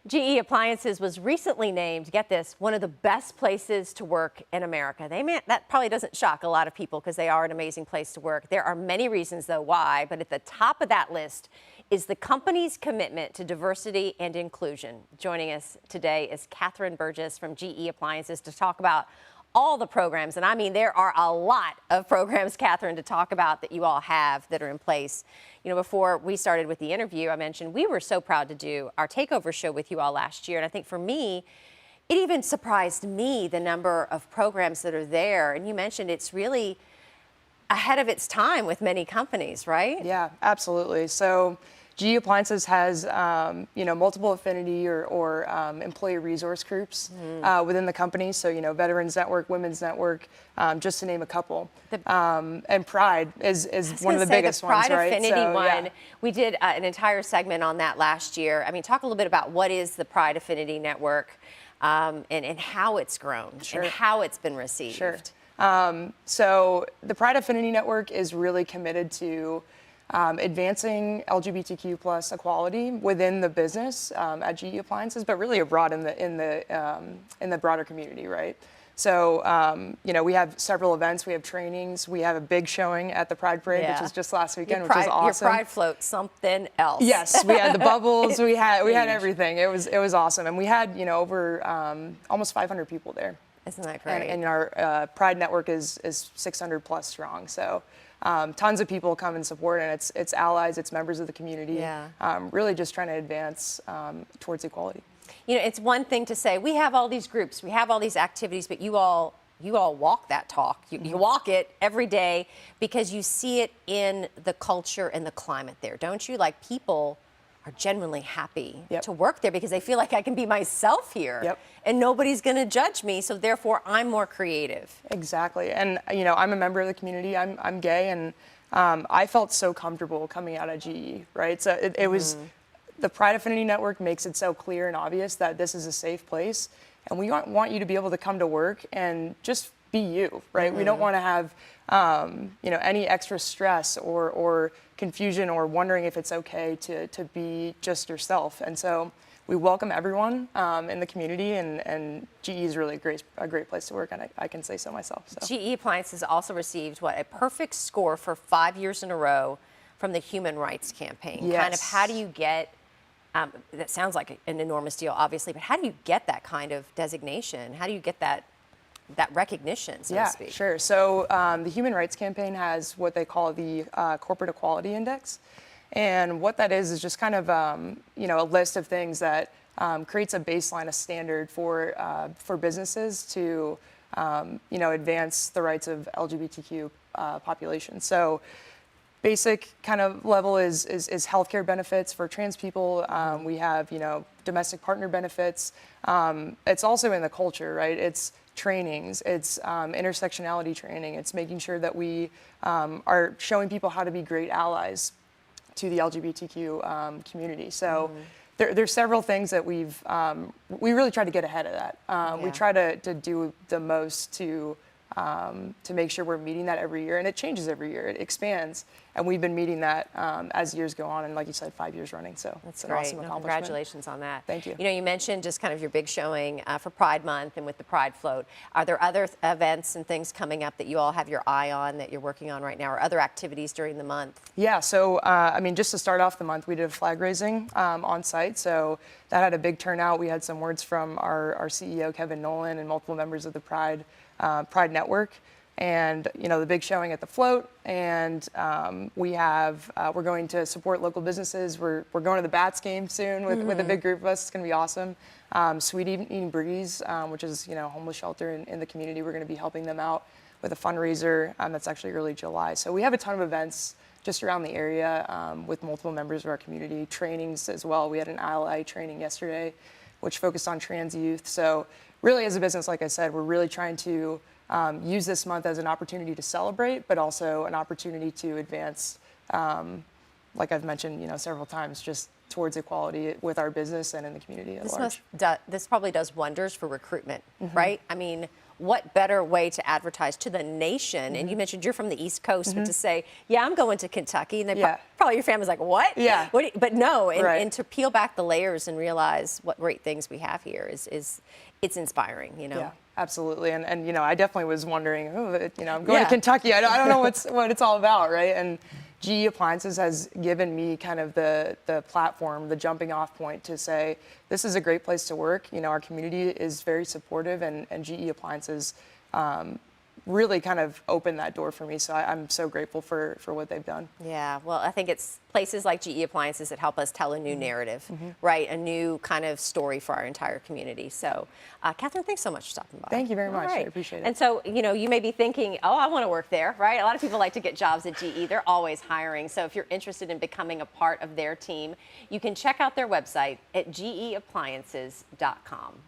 GE Appliances was recently named, get this, one of the best places to work in America. That probably doesn't shock a lot of people because they are an amazing place to work. There are many reasons, though, why, but at the top of that list is the company's commitment to diversity and inclusion. Joining us today is Catherine Burgess from GE Appliances to talk about all the programs. And I mean, there are a lot of programs, Catherine, to talk about that you all have that are in place. You know, before we started with the interview, I mentioned we were so proud to do our takeover show with you all last year. And I think for me, it even surprised me the number of programs that are there. And you mentioned it's really ahead of its time with many companies, right? Yeah, absolutely. So GE Appliances has, multiple affinity or employee resource groups within the company. So, Veterans Network, Women's Network, just to name a couple. And Pride is one of the biggest ones, right? The Pride Affinity one, yeah. we did an entire segment on that last year. I mean, talk a little bit about what is the Pride Affinity Network and how it's grown and how it's been received. Sure. So the Pride Affinity Network is really committed to advancing LGBTQ plus equality within the business at GE Appliances, but really abroad in the broader community, right? So, we have several events, we have trainings, we have a big showing at the Pride Parade, which was just last weekend, which was awesome. Your Pride float, something else. Yes, we had the bubbles, we had everything. It was awesome, and we had over almost 500 people there. Isn't that great? And our Pride Network is 600 plus strong. So tons of people come and support, and it's allies, it's members of the community. Really just trying to advance towards equality. You know, it's one thing to say we have all these groups, we have all these activities, but you all walk that talk. You walk it every day because you see it in the culture and the climate there, don't you? Like, people are genuinely happy to work there because they feel like I can be myself here and nobody's going to judge me, so therefore I'm more creative. Exactly. And I'm a member of the community. I'm gay, and I felt so comfortable coming out of GE, right? So it was the Pride Affinity Network makes it so clear and obvious that this is a safe place, and we want you to be able to come to work and just be you, right? We don't want to have any extra stress or confusion or wondering if it's okay to be just yourself. And so we welcome everyone in the community, and GE is really a great place to work, and I can say so myself. So. GE Appliances also received, a perfect score for 5 years in a row from the Human Rights Campaign. Yes. Kind of how do you get, that sounds like an enormous deal, obviously, but how do you get that kind of designation? How do you get that recognition, so to speak? Yeah, sure. So the Human Rights Campaign has what they call the Corporate Equality Index. And what that is just kind of, a list of things that creates a baseline, a standard for businesses to, advance the rights of LGBTQ populations. So basic kind of level is healthcare benefits for trans people. We have, domestic partner benefits. It's also in the culture, right? It's trainings, it's intersectionality training. It's making sure that we are showing people how to be great allies to the LGBTQ community. So there's several things that we really try to get ahead of that. We try to do the most to make sure we're meeting that every year, and it changes every year. It expands, and we've been meeting that as years go on, and like you said, 5 years running. So that's an great. awesome accomplishment. Congratulations on that. Thank you. You mentioned just kind of your big showing for Pride Month and with the Pride Float. Are there other events and things coming up that you all have your eye on that you're working on right now, or other activities during the month? Yeah. So just to start off the month, we did a flag raising on site. So that had a big turnout. We had some words from our CEO Kevin Nolan and multiple members of the Pride Network, and the big showing at the float, and we're going to support local businesses. We're going to the Bats game soon with a big group of us. It's going to be awesome. Sweet Eating Breeze, which is a homeless shelter in the community. We're going to be helping them out with a fundraiser that's actually early July. So we have a ton of events just around the area with multiple members of our community. Trainings as well. We had an ally training yesterday, which focused on trans youth. So really, as a business, like I said, we're really trying to use this month as an opportunity to celebrate, but also an opportunity to advance, like I've mentioned, several times, just towards equality with our business and in the community at large. This probably does wonders for recruitment, right? I mean, what better way to advertise to the nation? And you mentioned you're from the East Coast, but to say, yeah, I'm going to Kentucky, and then probably your family's like, what? Yeah. But no, Right. and to peel back the layers and realize what great things we have here is it's inspiring, you know? Yeah, absolutely. And I definitely was wondering, I'm going Yeah. to Kentucky. I don't know what it's all about, right? And GE Appliances has given me kind of the platform, the jumping off point to say, this is a great place to work. Our community is very supportive, and GE Appliances really kind of opened that door for me. So I'm so grateful for what they've done. Yeah, well, I think it's places like GE Appliances that help us tell a new narrative, right? A new kind of story for our entire community. So, Catherine, thanks so much for stopping by. Thank you very much. All I right. appreciate it. And so, you may be thinking, oh, I want to work there, right? A lot of people like to get jobs at GE. They're always hiring. So if you're interested in becoming a part of their team, you can check out their website at geappliances.com.